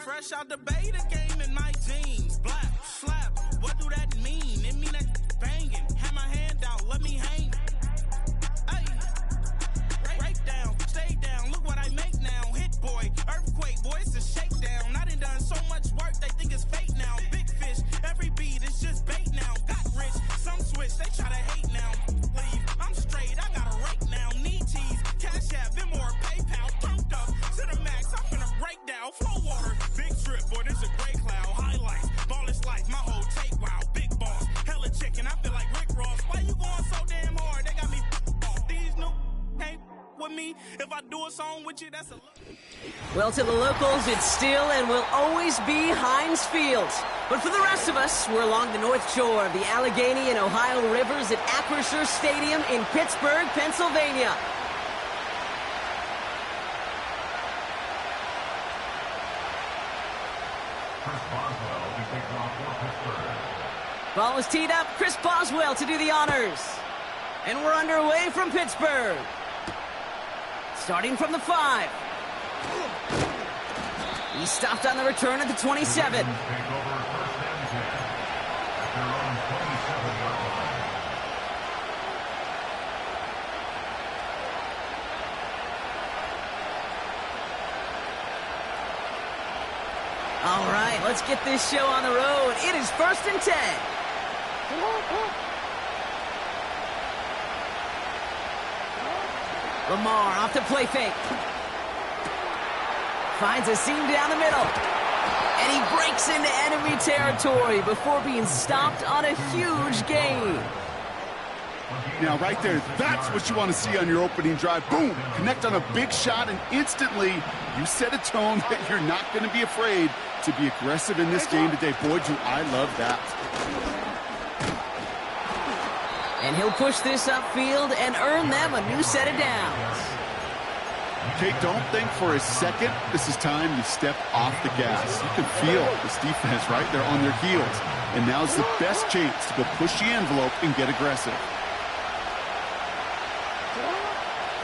Fresh out the beta game in my jeans. Black, slap, what do that mean? It mean that banging. Have my hand out, let me hang. Hey, break down, stay down, look what I make now. Hit boy, earthquake, boy, it's a shakedown. I done so much work, they think it's fake now. Big fish, every beat is just bait now. Got rich, some switch, they try to hate now. Leave, I'm straight, I got a rake now. Need cheese, cash app, Venmo or PayPal. Pumped up to the max, I'm finna break down. Flow water, big trip, boy, this a gray cloud. Highlights, ball is life, my whole take, wow. Big boss, hella chicken, I feel like Rick Ross. Why you going so damn hard? They got me off. These new can't with me. If I do a song with you, that's a... Well, to the locals, it's still and will always be Heinz Field. But for the rest of us, we're along the north shore of the Allegheny and Ohio rivers at Acrisure Stadium in Pittsburgh, Pennsylvania. Ball is teed up. Chris Boswell to do the honors. And we're underway from Pittsburgh. Starting from the 5. He stopped on the return at the 27. All right, let's get this show on the road. It is 1st and 10. Lamar off the play fake. Finds a seam down the middle. And he breaks into enemy territory before being stopped on a huge gain. Now, right there, that's what you want to see on your opening drive. Boom! Connect on a big shot, and instantly you set a tone that you're not going to be afraid to be aggressive in this game today. Boy, do I love that. And he'll push this upfield and earn them a new set of downs. Okay, don't think for a second this is time you step off the gas. You can feel this defense right there on their heels. And now's the best chance to go push the envelope and get aggressive.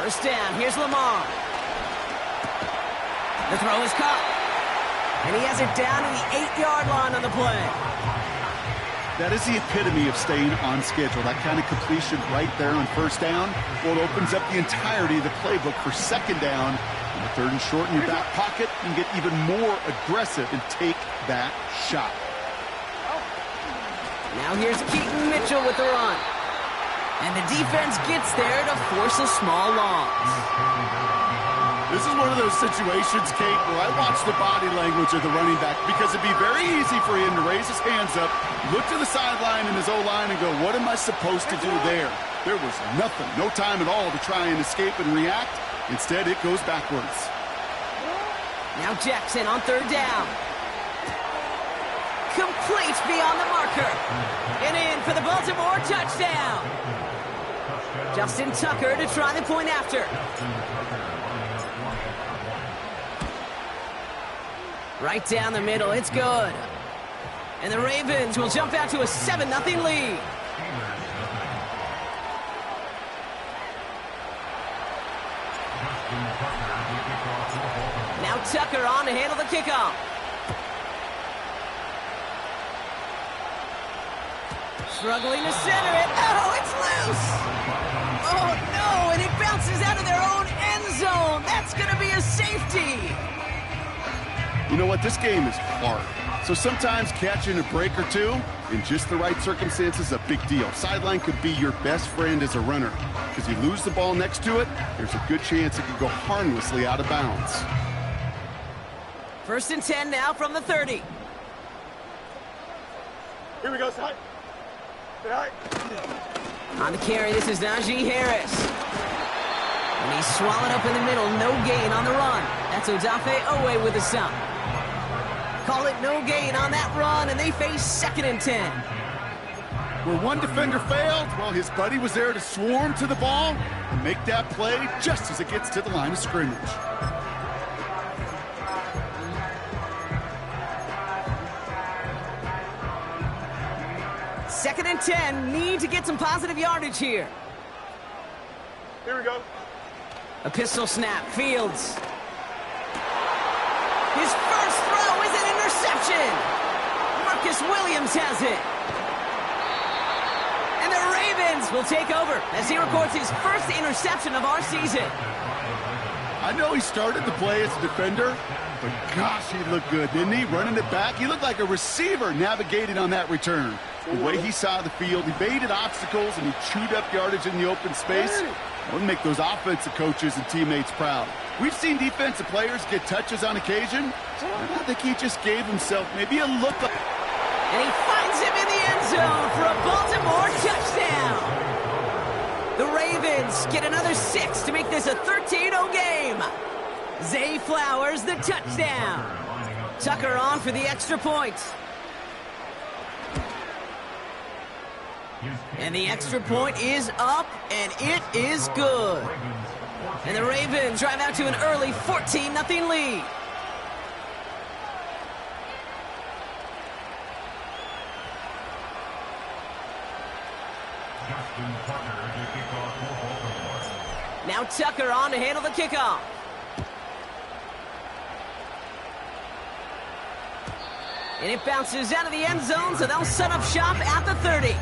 First down, here's Lamar. The throw is caught. And he has it down to the 8-yard line on the play. That is the epitome of staying on schedule. That kind of completion right there on first down. Well, it opens up the entirety of the playbook for second down. On the 3rd and short in your back pocket, you can get even more aggressive and take that shot. Now here's Keaton Mitchell with the run. And the defense gets there to force a small loss. This is one of those situations, Kate, where I watch the body language of the running back because it'd be very easy for him to raise his hands up, look to the sideline in his O-line and go, what am I supposed to do there? There was nothing, no time at all to try and escape and react. Instead, it goes backwards. Now Jackson on 3rd down. Complete beyond the marker. And in for the Baltimore touchdown. Justin Tucker to try the point after. Right down the middle, it's good. And the Ravens will jump out to a 7-0 lead. Now Tucker on to handle the kickoff. Struggling to center it. Oh, it's loose. Oh, no, and it bounces out of their own end zone. That's going to be a safety. You know what? This game is hard. So sometimes catching a break or two in just the right circumstances is a big deal. Sideline could be your best friend as a runner. Because you lose the ball next to it, there's a good chance it could go harmlessly out of bounds. 1st and 10 now from the 30. Here we go, side. On the carry, this is Najee Harris. And he's swallowed up in the middle. No gain on the run. That's Odafe Owe with the stop. Call it no gain on that run, and they face 2nd and 10. Where one defender failed, well, his buddy was there to swarm to the ball and make that play just as it gets to the line of scrimmage. Second and 10, need to get some positive yardage here. Here we go. A pistol snap, Fields. His first throw is interception! Marcus Williams has it. And the Ravens will take over as he records his first interception of our season. I know he started to play as a defender, but gosh, he looked good, didn't he? Running it back, he looked like a receiver navigating on that return. The way he saw the field, he baited obstacles, and he chewed up yardage in the open space. That would make those offensive coaches and teammates proud. We've seen defensive players get touches on occasion. I think he just gave himself maybe a look up. And he finds him in the end zone for a Baltimore touchdown. The Ravens get another 6 to make this a 13-0 game. Zay Flowers, the touchdown. Tucker on for the extra point. And the extra point is up, and it is good. And the Ravens drive out to an early 14-0 lead. Now Tucker on to handle the kickoff. And it bounces out of the end zone, so they'll set up shop at the 30.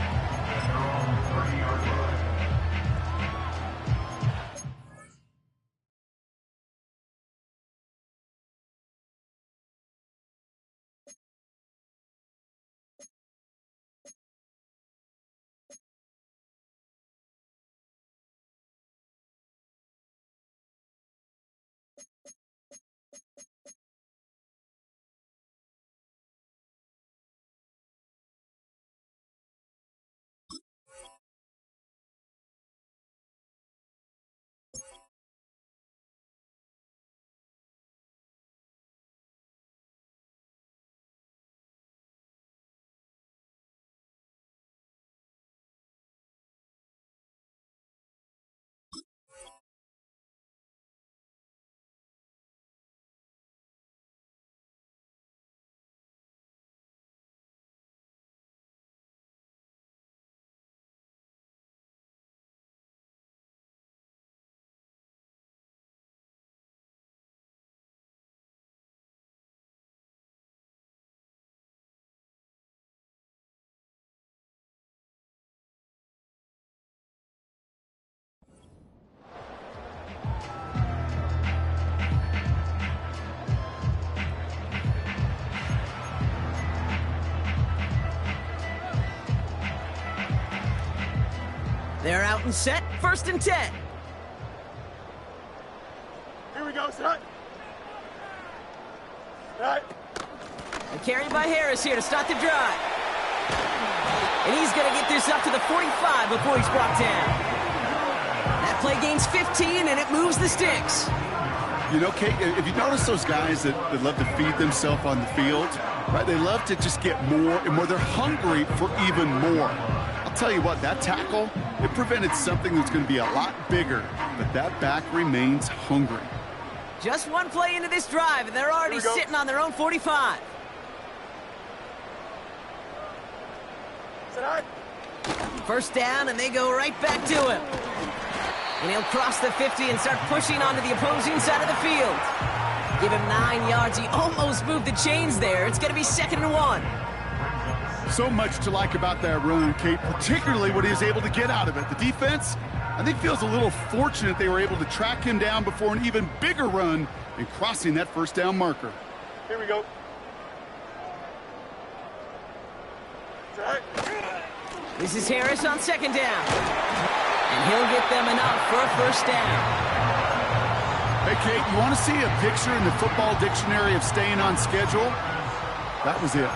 They're out and set, 1st and 10. Here we go, set. Right. And carried by Harris here to start the drive. And he's going to get this up to the 45 before he's brought down. That play gains 15, and it moves the sticks. You know, Kate, if you notice those guys that love to feed themselves on the field, right? They love to just get more and more. They're hungry for even more. I'll tell you what, that tackle, it prevented something that's going to be a lot bigger, but that back remains hungry. Just one play into this drive, and they're already sitting on their own 45. First down, and they go right back to him. And he'll cross the 50 and start pushing onto the opposing side of the field. Give him 9 yards. He almost moved the chains there. It's going to be 2nd and 1. So much to like about that run, Kate, particularly what he was able to get out of it. The defense, I think, feels a little fortunate they were able to track him down before an even bigger run and crossing that first down marker. Here we go. This is Harris on 2nd down. And he'll get them enough for a first down. Hey, Kate, you want to see a picture in the football dictionary of staying on schedule? That was it.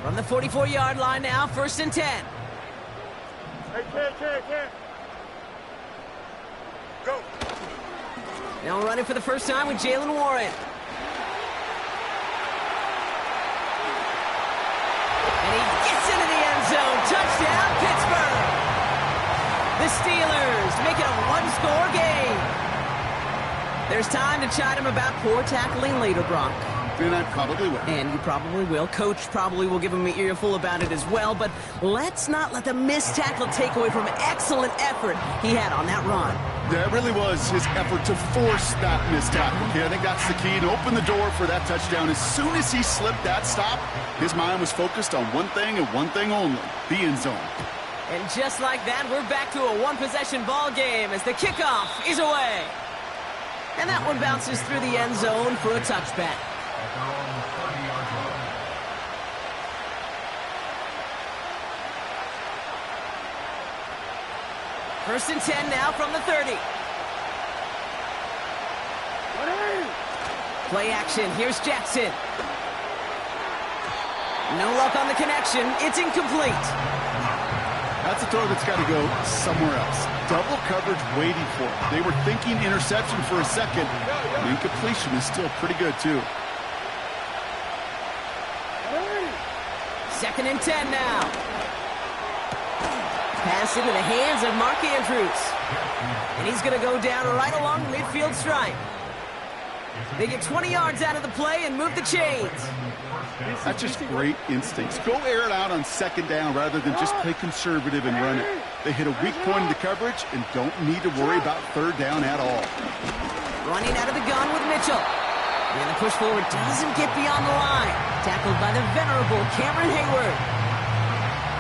From the 44-yard line now, 1st and 10. Hey, can't. Go. Now running for the first time with Jalen Warren. And he gets into the end zone. Touchdown, Pittsburgh. The Steelers make it a one-score game. There's time to chide him about poor tackling later, Brock. And I probably will. And you probably will. Coach probably will give him an earful about it as well, but let's not let the missed tackle take away from excellent effort he had on that run. That really was his effort to force that missed tackle. Okay, I think that's the key, to open the door for that touchdown. As soon as he slipped that stop, his mind was focused on one thing and one thing only, the end zone. And just like that, we're back to a one-possession ball game as the kickoff is away. And that one bounces through the end zone for a touchback. First and 10 now from the 30. Play action. Here's Jackson. No luck on the connection. It's incomplete. That's a throw that's got to go somewhere else. Double coverage waiting for it. They were thinking interception for a second. The incompletion is still pretty good, too. Second and 10 now. Pass into the hands of Mark Andrews. And he's going to go down right along the midfield stripe. They get 20 yards out of the play and move the chains. That's just great instincts. Go air it out on second down rather than just play conservative and run it. They hit a weak point in the coverage and don't need to worry about third down at all. Running out of the gun with Mitchell. And the push forward doesn't get beyond the line. Tackled by the venerable Cameron Hayward.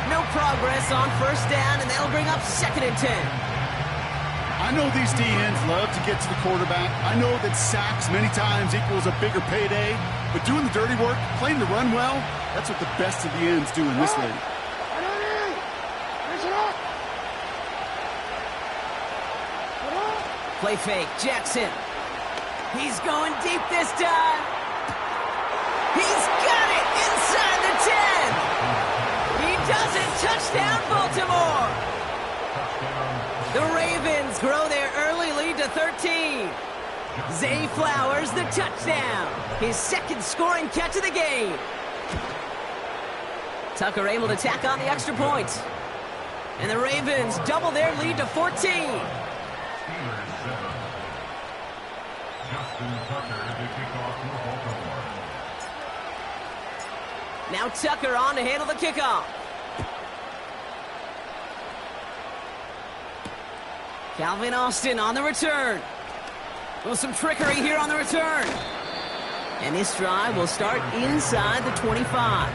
No progress on first down, and that'll bring up second and 10. I know these D-ends love to get to the quarterback. I know that sacks many times equals a bigger payday, but doing the dirty work, playing the run well, that's what the best of the ends do in this league. Play fake, Jackson. He's going deep this time. He's got it inside the 10. He does it. Touchdown, Baltimore. The Ravens grow their early lead to 13. Zay Flowers, the touchdown. His second scoring catch of the game. Tucker able to tack on the extra point. And the Ravens double their lead to 14. Now Tucker on to handle the kickoff. Calvin Austin on the return. Well, some trickery here on the return. And this drive will start inside the 25.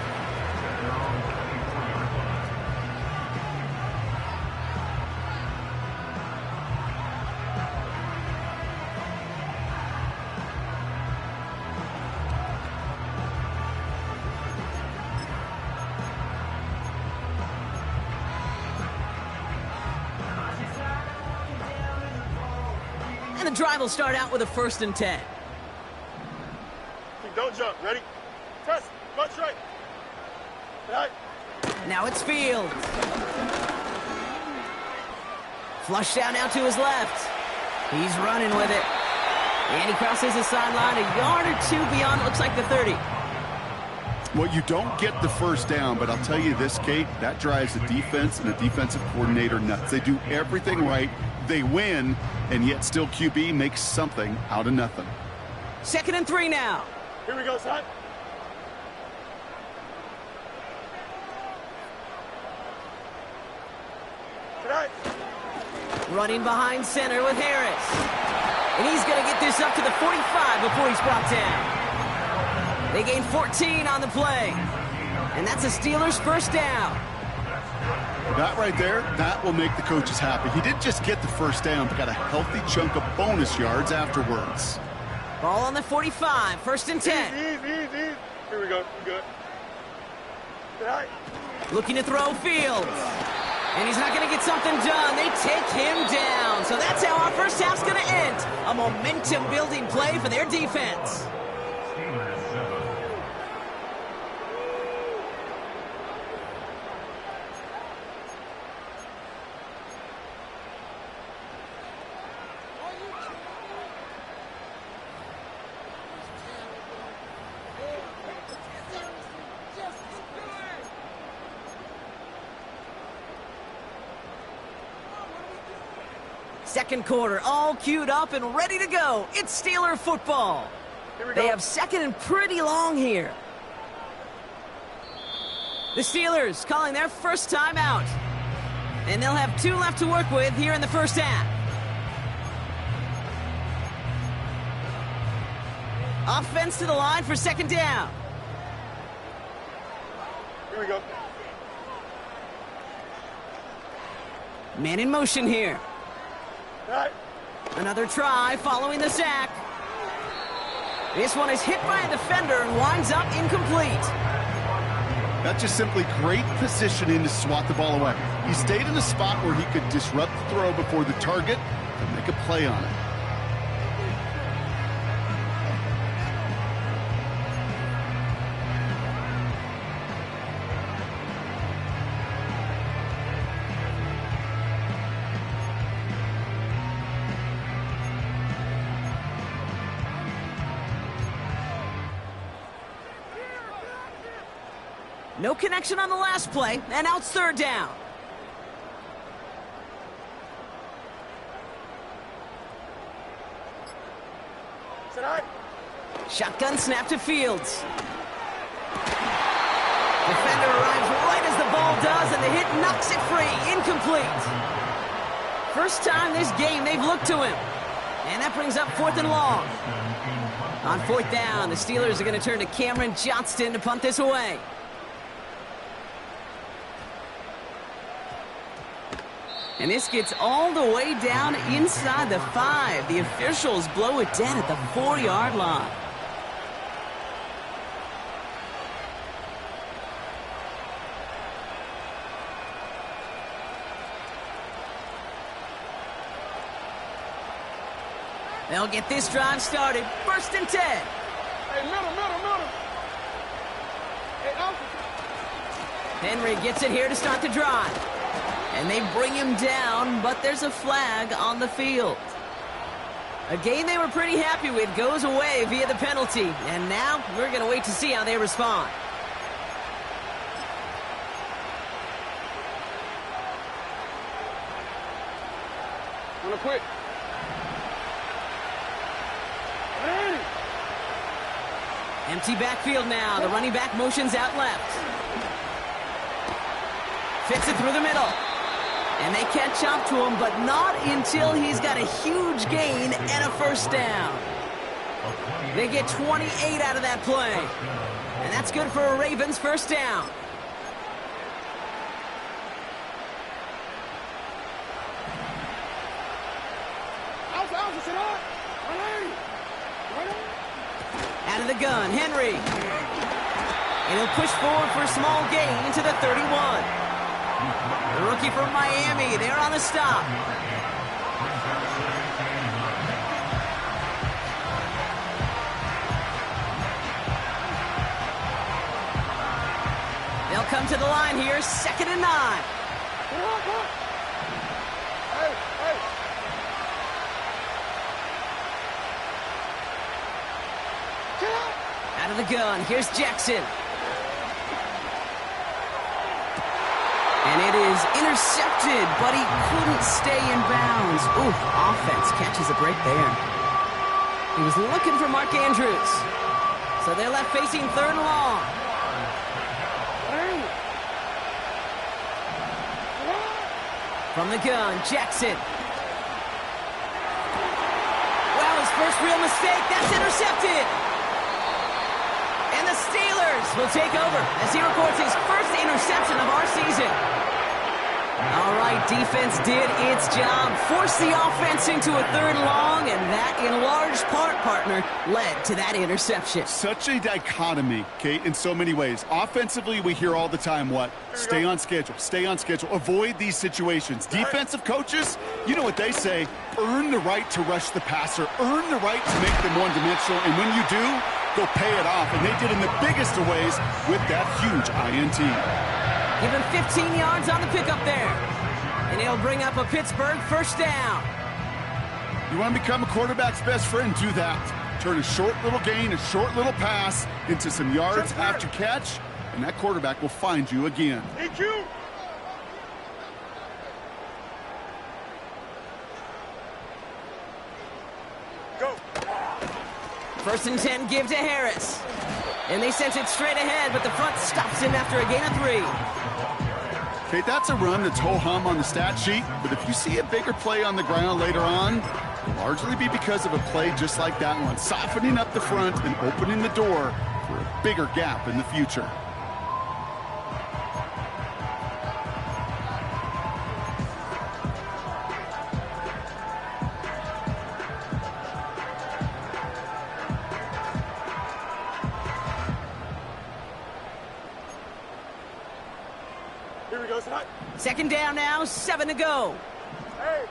And the drive will start out with a first and 10. Don't jump. Ready? Press. March right. Right. Now it's Fields. Flushed out now to his left. He's running with it. And he crosses the sideline a yard or two beyond, looks like the 30. Well, you don't get the first down, but I'll tell you this, Kate, that drives the defense and the defensive coordinator nuts. They do everything right. They win, and yet still QB makes something out of nothing. Second and 3 now. Here we go, son. Tonight. Running behind center with Harris. And he's going to get this up to the 45 before he's brought down. They gain 14 on the play. And that's a Steelers first down. That right there, that will make the coaches happy. He didn't just get the first down, but got a healthy chunk of bonus yards afterwards. Ball on the 45, first and 10. Easy. Here we go. Good. Tonight. Looking to throw Fields. And he's not going to get something done. They take him down. So that's how our first half's going to end. A momentum-building play for their defense. Second quarter, all queued up and ready to go. It's Steeler football. They have second and pretty long here. The Steelers calling their first timeout. And they'll have 2 left to work with here in the first half. Offense to the line for second down. Here we go. Man in motion here. All right. Another try following the sack. This one is hit by a defender and winds up incomplete. That's just simply great positioning to swat the ball away. He stayed in a spot where he could disrupt the throw before the target and make a play on it. No connection on the last play, and now it's third down. Sit high. Shotgun snap to Fields. Defender arrives right as the ball does, and the hit knocks it free. Incomplete. First time this game they've looked to him. And that brings up 4th and long. On 4th down, the Steelers are going to turn to Cameron Johnston to punt this away. And this gets all the way down inside the 5. The officials blow it dead at the 4-yard line. They'll get this drive started. 1st and 10. Hey, middle. Hey, Alpha. Henry gets it here to start the drive. And they bring him down, but there's a flag on the field. A game they were pretty happy with goes away via the penalty. And now we're going to wait to see how they respond. Wanna quit? Empty backfield now. The running back motions out left. Fits it through the middle. And they catch up to him, but not until he's got a huge gain and a first down. They get 28 out of that play. And that's good for a Ravens first down. Alpha, sit on. Out of the gun, Henry. And he'll push forward for a small gain into the 31. The rookie from Miami, they're on the stop. They'll come to the line here, 2nd and 9. Hey. Out of the gun, here's Jackson. And it is intercepted, but he couldn't stay in bounds. Ooh, offense catches a break there. He was looking for Mark Andrews. So they're left facing 3rd and long. From the gun, Jackson. Well, his first real mistake, that's intercepted. And the Steelers will take over as he records his first interception of our season. All right, defense did its job, forced the offense into a 3rd and long, and that, in large part, partner, led to that interception. Such a dichotomy, Kate, in so many ways. Offensively, we hear all the time what? Stay on schedule, avoid these situations. Defensive coaches, you know what they say, earn the right to rush the passer, earn the right to make them one-dimensional, and when you do, go pay it off. And they did in the biggest of ways with that huge INT. Give him 15 yards on the pickup there. And he'll bring up a Pittsburgh first down. You want to become a quarterback's best friend, do that. Turn a short little gain, a short little pass into some yards after catch, and that quarterback will find you again. EQ. Go. First and 10 give to Harris. And they sent it straight ahead, but the front stops him after a gain of 3. Okay, that's a run that's ho-hum on the stat sheet, but if you see a bigger play on the ground later on, it'll largely be because of a play just like that one, softening up the front and opening the door for a bigger gap in the future. Here we go, tonight. Second down now, 7 to go. Hey,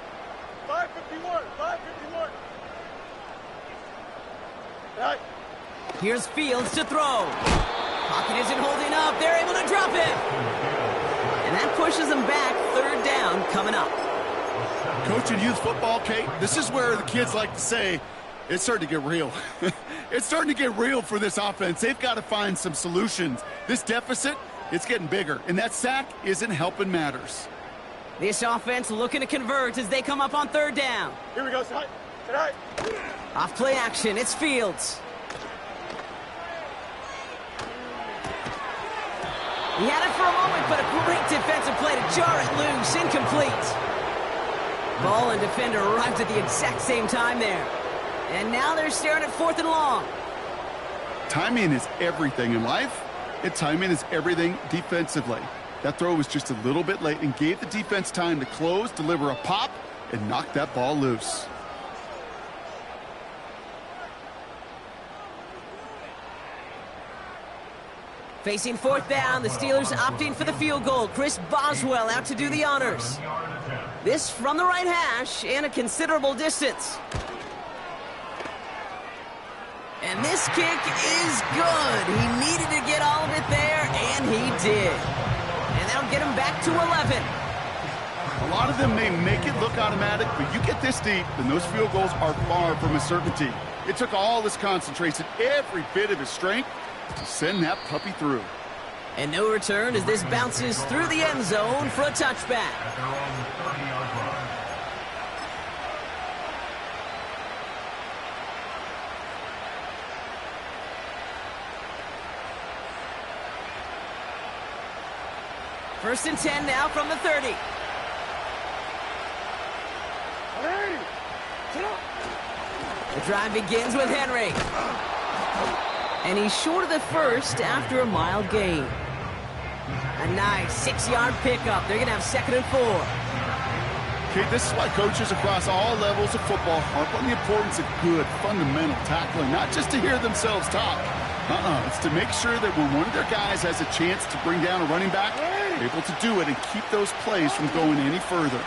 551, 551. Tonight. Here's Fields to throw. Pocket isn't holding up. They're able to drop it. And that pushes them back. Third down coming up. Coaching youth football, Kate, this is where the kids like to say, it's starting to get real. It's starting to get real for this offense. They've got to find some solutions. This deficit, it's getting bigger, and that sack isn't helping matters. This offense looking to convert as they come up on third down. Here we go, tonight. Tonight. Off play action, it's Fields. He had it for a moment, but a great defensive play to jar it loose. Incomplete. Ball and defender arrived at the exact same time there. And now they're staring at 4th and long. Timing is everything in life, and timing is everything defensively. That throw was just a little bit late and gave the defense time to close, deliver a pop, and knock that ball loose. Facing 4th down, the Steelers opting for the field goal. Chris Boswell out to do the honors. This from the right hash and a considerable distance. And this kick is good. He needed to get all of it there, and he did. And that'll get him back to 11. A lot of them may make it look automatic, but you get this deep, and those field goals are far from a certainty. It took all his concentration, every bit of his strength, to send that puppy through. And no return as this bounces through the end zone for a touchback. First and 10 now from the 30. The drive begins with Henry. And he's short of the first after a mild gain. A nice 6-yard pickup. They're going to have 2nd and 4. Okay, this is why coaches across all levels of football harp on the importance of good, fundamental tackling, not just to hear themselves talk. It's to make sure that when one of their guys has a chance to bring down a running back, they're able to do it and keep those plays from going any further.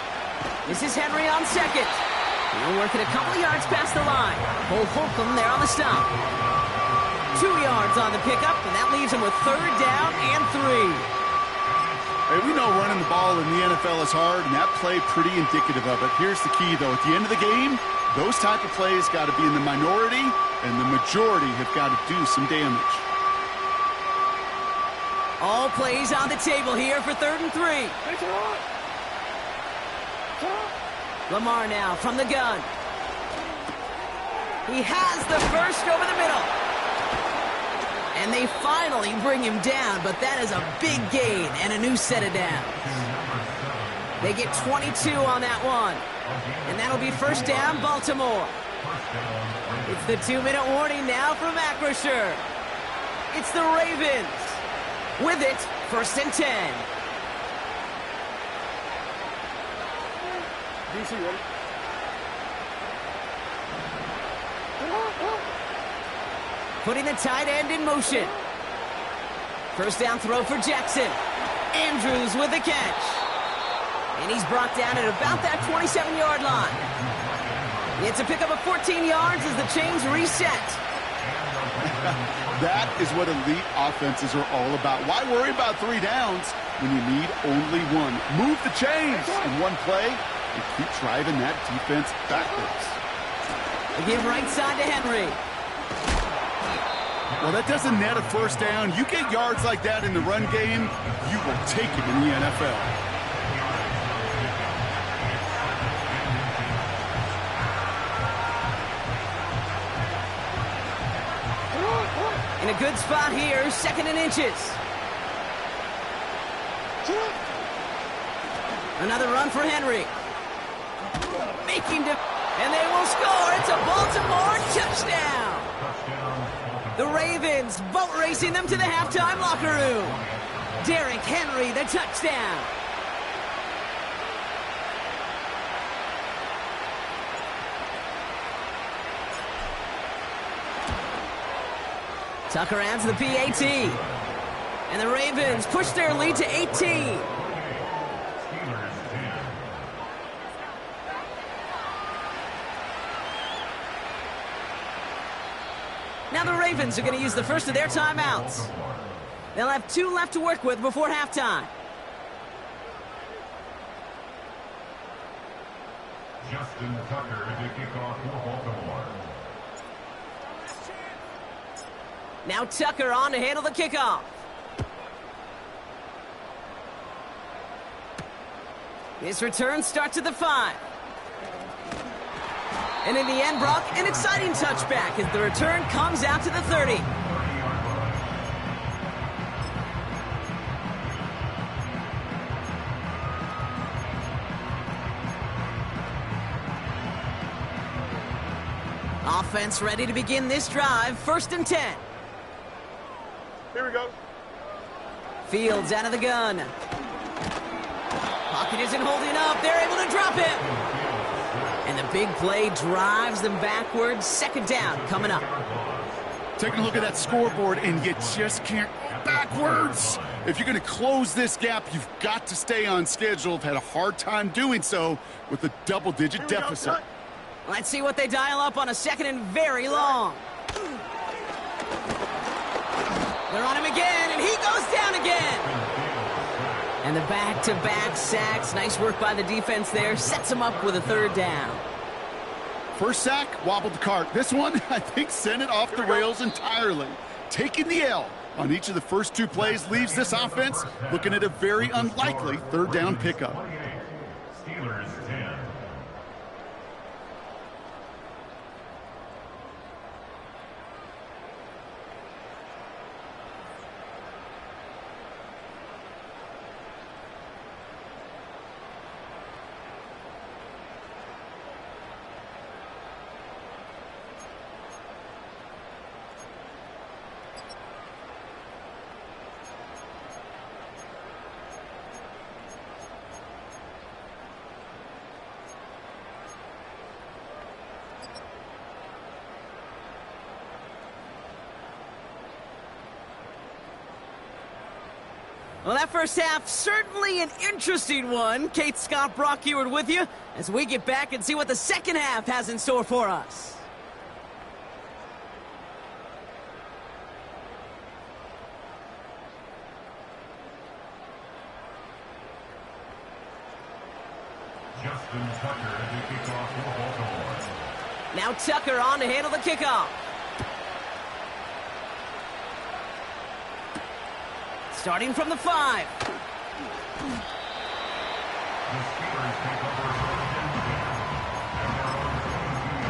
This is Henry on 2nd. He'll work it a couple yards past the line. Cole Holcomb there on the stop. 2 yards on the pickup, and that leaves him with 3rd down and 3. Hey, we know running the ball in the NFL is hard, and that play pretty indicative of it. Here's the key, though. At the end of the game, those type of plays got to be in the minority, and the majority have got to do some damage. All plays on the table here for 3rd and 3. Lamar now from the gun. He has the first over the middle. And they finally bring him down, but that is a big gain and a new set of downs. They get 22 on that one. And that'll be 1st down, Baltimore. It's the 2-minute warning now from Acrisure. It's the Ravens. With it, 1st and 10. DC, ready? Putting the tight end in motion. 1st down throw for Jackson. Andrews with the catch. And he's brought down at about that 27-yard line. It's a pickup of 14 yards as the chains reset. That is what elite offenses are all about. Why worry about 3 downs when you need only 1? Move the chains in one play and keep driving that defense backwards. They give right side to Henry. Well, that doesn't net a 1st down. You get yards like that in the run game, you will take it in the NFL. a good spot here, 2nd and inches. Another run for Henry. And they will score. It's a Baltimore touchdown. The Ravens boat racing them to the halftime locker room. Derrick Henry, the touchdown. Tucker adds the PAT. And the Ravens push their lead to 18. Now the Ravens are going to use the first of their timeouts. They'll have 2 left to work with before halftime. Justin Tucker to kick off for Baltimore. Now Tucker on to handle the kickoff. His return starts at the 5. And in the end, Brock, an exciting touchback as the return comes out to the 30. Offense ready to begin this drive, 1st and 10. Here we go. Fields out of the gun. Pocket isn't holding up. They're able to drop him. And the big play drives them backwards. 2nd down coming up. Taking a look at that scoreboard, and you just can't go backwards. If you're going to close this gap, you've got to stay on schedule. I've had a hard time doing so with a double-digit deficit. Let's see what they dial up on a 2nd and very long. They're on him again, and he goes down again. And the back-to-back sacks. Nice work by the defense there. Sets him up with a 3rd down. First sack, wobbled the cart. This one, I think, sent it off the rails entirely. Taking the L on each of the first 2 plays leaves this offense looking at a very unlikely 3rd down pickup. Steelers 10. Well, that first half, certainly an interesting one. Kate, Scott, Brock Ewart with you as we get back and see what the second half has in store for us. Justin Tucker to kick off for Baltimore. Now Tucker on to handle the kickoff. Starting from the 5. The Steelers take over 1st and 10 at their own 22-yard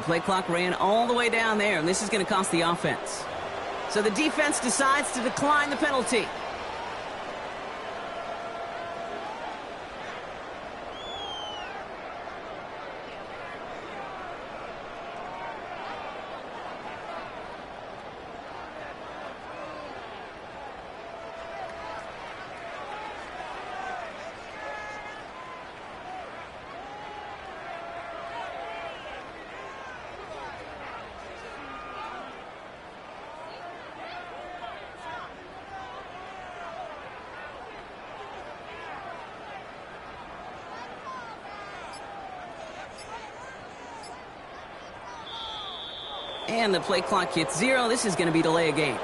Play clock ran all the way down there, and this is going to cost the offense. So the defense decides to decline the penalty. And the play clock hits 0. This is going to be delay a game.